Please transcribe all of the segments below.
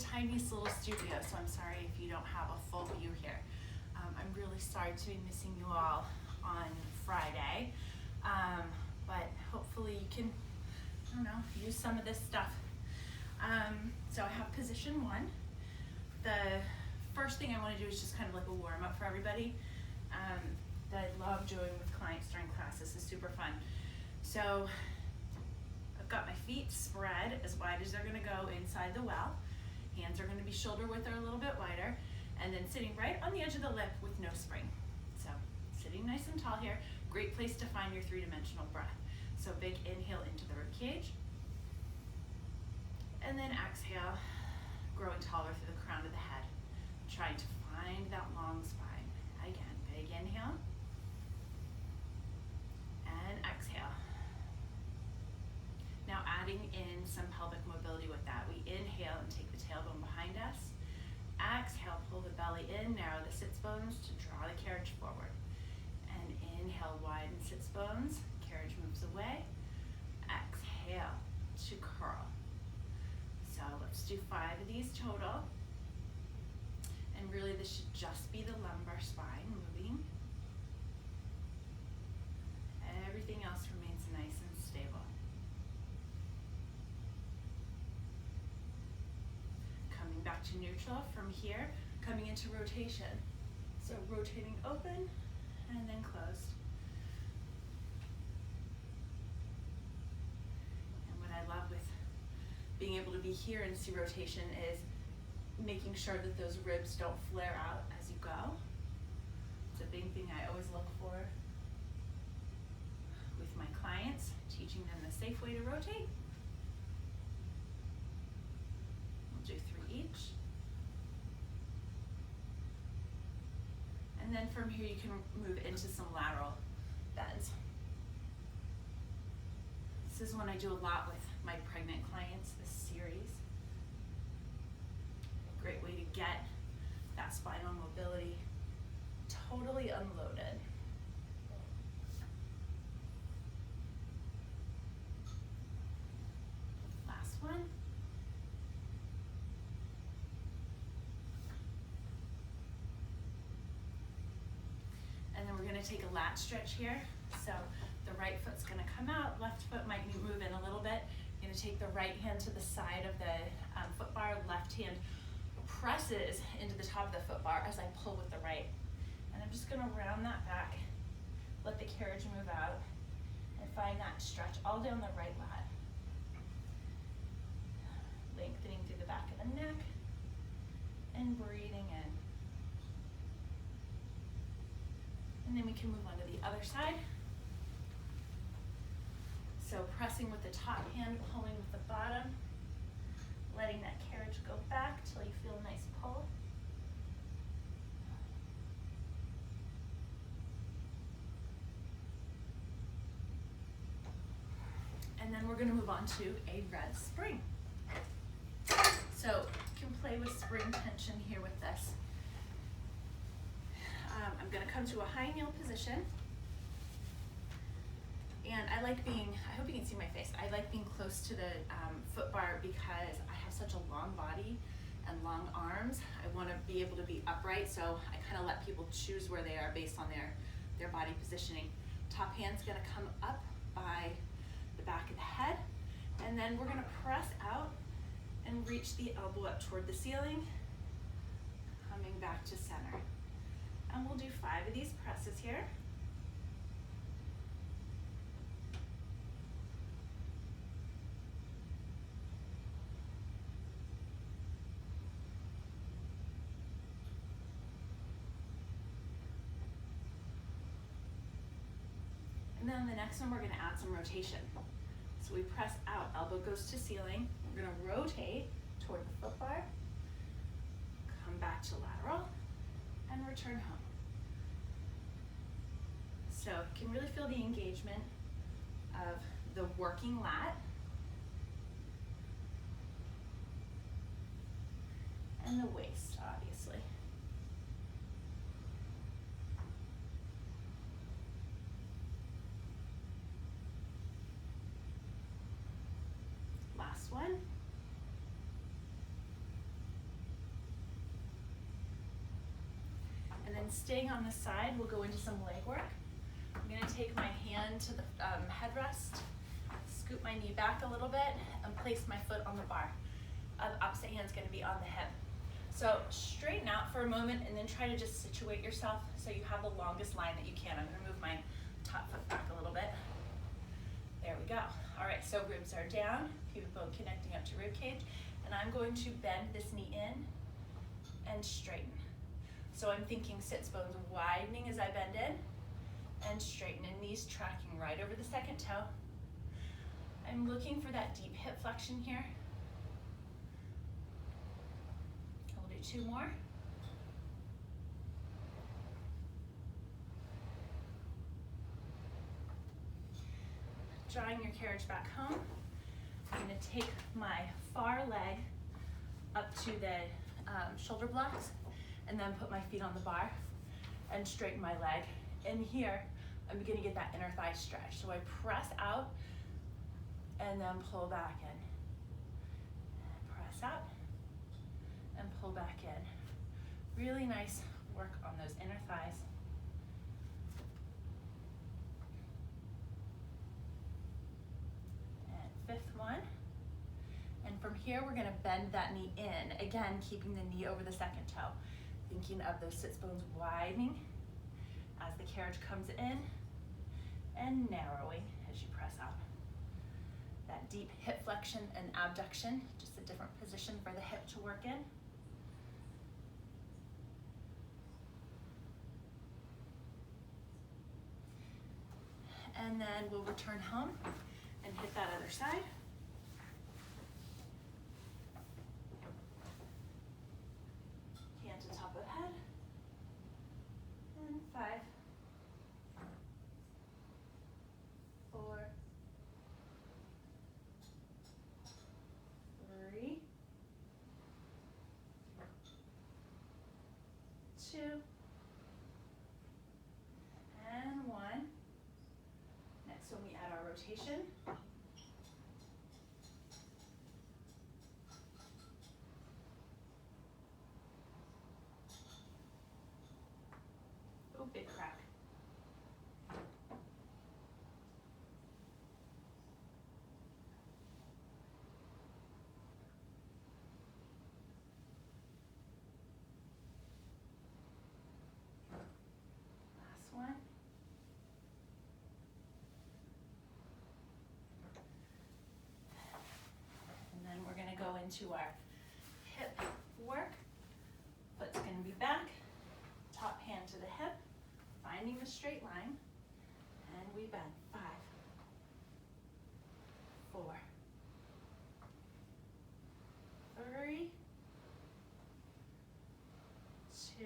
tiniest little studio, so I'm sorry if you don't have a full view here. I'm really sorry to be missing you all on Friday, but hopefully you can, I don't know, use some of this stuff. So I have position 1. The first thing I want to do is just kind of like a warm up for everybody that I love doing with clients during class. This is super fun. So I've got my feet spread as wide as they're going to go inside the well. Hands are going to be shoulder width or a little bit wider, and then sitting right on the edge of the lip with no spring. So sitting nice and tall here. Great place to find your 3-dimensional breath. So big inhale into the rib cage, and then exhale, growing taller through the crown of the head. Trying to find that long spine. Again, big inhale, and exhale. Now adding in some pelvic mobility with that. We inhale and take the tailbone behind us. Exhale, pull the belly in, narrow the sits bones to draw the carriage forward. And inhale, widen sits bones, carriage moves away. Exhale to curl. So let's do 5 of these total. And really this should just be the lumbar spine moving. Everything else remains nice and stable. Coming back to neutral from here, coming into rotation. So rotating open and then closed. And what I love with being able to be here and see rotation is making sure that those ribs don't flare out as you go. It's a big thing I always look for with my clients, teaching them the safe way to rotate. We'll do 3 each. And then from here you can move into some lateral bends. This is one I do a lot with my pregnant clients, this series. Great way to get that spinal mobility totally unloaded. Last one. And then we're going to take a lat stretch here. So the right foot's going to come out, left foot might move in a little bit. You're going to take the right hand to the side of the foot bar, left hand presses into the top of the foot bar as I pull with the right. And I'm just going to round that back, let the carriage move out, and find that stretch all down the right lat. Lengthening through the back of the neck and breathing in. And then we can move on to the other side. So pressing with the top hand, pulling with the bottom, letting that carriage go back till you feel a nice pull. And then we're going to move on to a red spring. So you can play with spring tension here with this. I'm going to come to a high kneel position. And I like being, I hope you can see my face, I like being close to the foot bar because I have such a long body and long arms. I want to be able to be upright, so I kind of let people choose where they are based on their body positioning. Top hand's going to come up by the back of the head, and then we're going to press out and reach the elbow up toward the ceiling, coming back to center. And we'll do 5 of these presses here. And then the next one, we're going to add some rotation. So we press out, elbow goes to ceiling. We're going to rotate toward the foot bar, come back to lateral, and return home. So you can really feel the engagement of the working lat and the waist, obviously. Last one. staying on this side, we'll go into some leg work. I'm gonna take my hand to the headrest, scoop my knee back a little bit, and place my foot on the bar. The opposite hand's gonna be on the hip. So straighten out for a moment and then try to just situate yourself so you have the longest line that you can. I'm gonna move my top foot back a little bit. There we go. All right, so ribs are down, pubic bone connecting up to rib cage, and I'm going to bend this knee in and straighten. So I'm thinking sits bones widening as I bend in and straighten, and knees tracking right over the second toe. I'm looking for that deep hip flexion here. I'll do 2 more. Drawing your carriage back home, I'm going to take my far leg up to the shoulder blocks and then put my feet on the bar and straighten my leg. And here, I'm going to get that inner thigh stretch. So I press out and then pull back in. And press out and pull back in. Really nice work on those inner thighs. And 5th one. And from here, we're gonna bend that knee in. Again, keeping the knee over the second toe. Thinking of those sits bones widening as the carriage comes in and narrowing as you press out. That deep hip flexion and abduction, just a different position for the hip to work in. And then we'll return home and hit that other side. Hand to top of head. And 5, 4, 3, 2, and 1. Next, when we add our rotation, oh, big crack. Last one. And then we're gonna go into our hip work. Foot's gonna be back, top hand to the hip, finding the straight line, and we bend. 5, 4, 3, 2,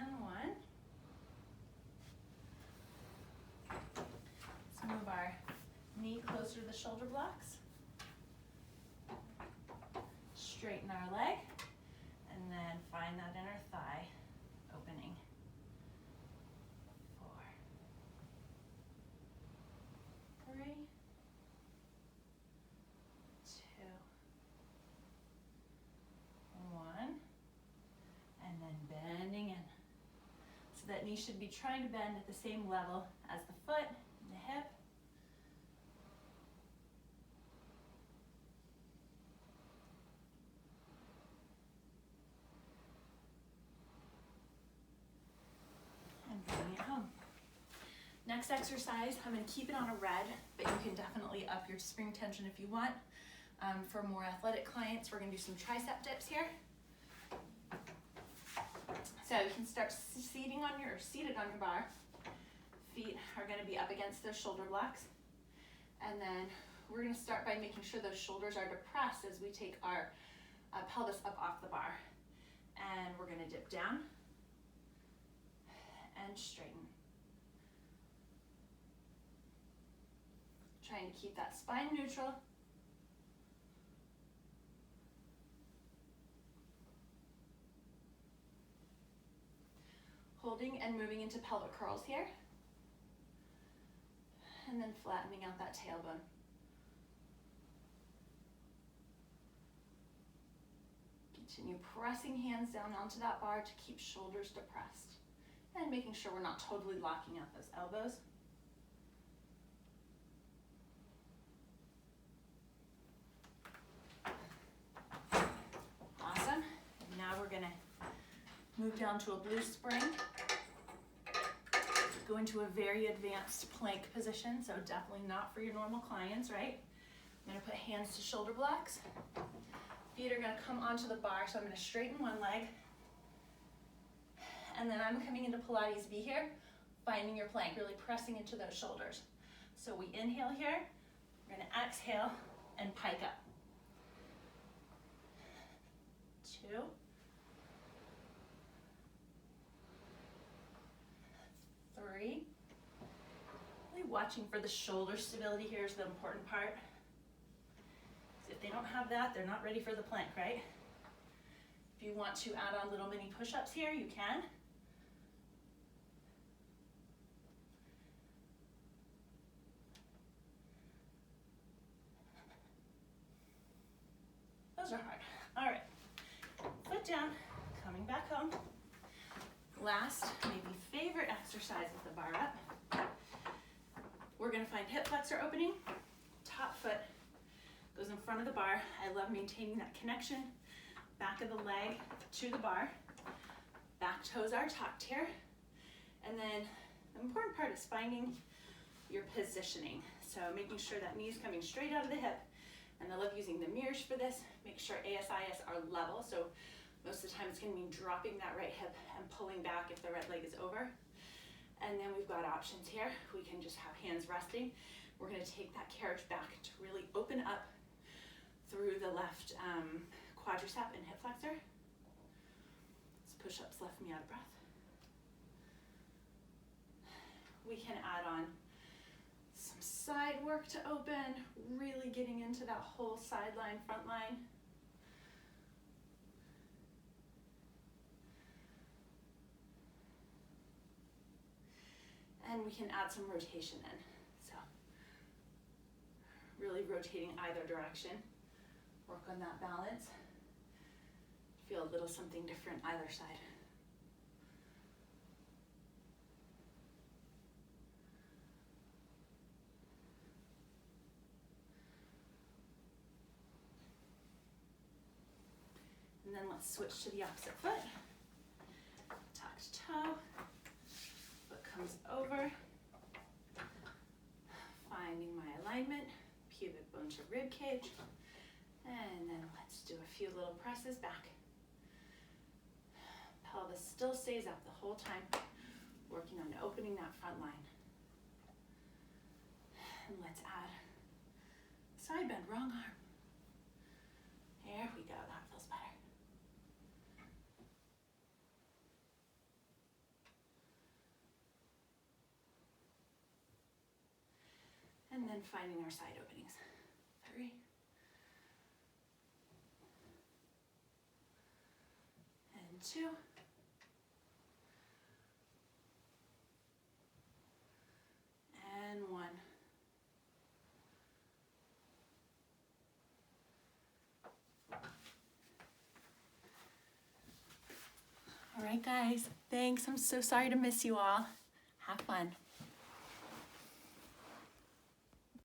and 1. Let's move our knee closer to the shoulder blocks. Straighten our leg, and then find that inner thigh opening. 4, 3, 2, and then bending in. So that knee should be trying to bend at the same level as the foot and the hip. And bringing it home. Next exercise, I'm going to keep it on a red, but you can definitely up your spring tension if you want. For more athletic clients, we're going to do some tricep dips here. So you can start seated on your bar. Feet are going to be up against those shoulder blocks. And then we're going to start by making sure those shoulders are depressed as we take our pelvis up off the bar. And we're going to dip down and straighten. Trying to keep that spine neutral. Holding and moving into pelvic curls here. And then flattening out that tailbone. Continue pressing hands down onto that bar to keep shoulders depressed and making sure we're not totally locking out those elbows. Awesome. And now we're gonna move down to a blue spring. Go into a very advanced plank position, so definitely not for your normal clients, right? I'm gonna put hands to shoulder blocks. Feet are gonna come onto the bar, so I'm gonna straighten one leg. And then I'm coming into Pilates V here, finding your plank, really pressing into those shoulders. So we inhale here, we're gonna exhale and pike up. 2. 3. Really watching for the shoulder stability here is the important part. If they don't have that, they're not ready for the plank, right? If you want to add on little mini push-ups here, you can. Those are hard. All right, foot down, coming back home. Last, maybe favorite exercise with the bar up. We're gonna find hip flexor opening. Top foot goes in front of the bar. I love maintaining that connection. Back of the leg to the bar. Back toes are tucked here. And then the important part is finding your positioning. So making sure that knee's coming straight out of the hip. And I love using the mirrors for this. Make sure ASIS are level. So most of the time it's gonna mean dropping that right hip and pulling back if the right leg is over. And then we've got options here. We can just have hands resting. We're gonna take that carriage back to really open up through the left quadricep and hip flexor. These push-ups left me out of breath. We can add on some side work to open, really getting into that whole sideline, front line. And we can add some rotation in. So really rotating either direction. Work on that balance. Feel a little something different either side. And then let's switch to the opposite foot. Tucked toe. Foot comes over. Finding my alignment. Pubic bone to rib cage. And then let's do a few little presses back. Pelvis still stays up the whole time, working on opening that front line. And let's add side bend, wrong arm. There we go, that feels better. And then finding our side openings. 3. And 2. And 1. All right, guys, thanks. I'm so sorry to miss you all.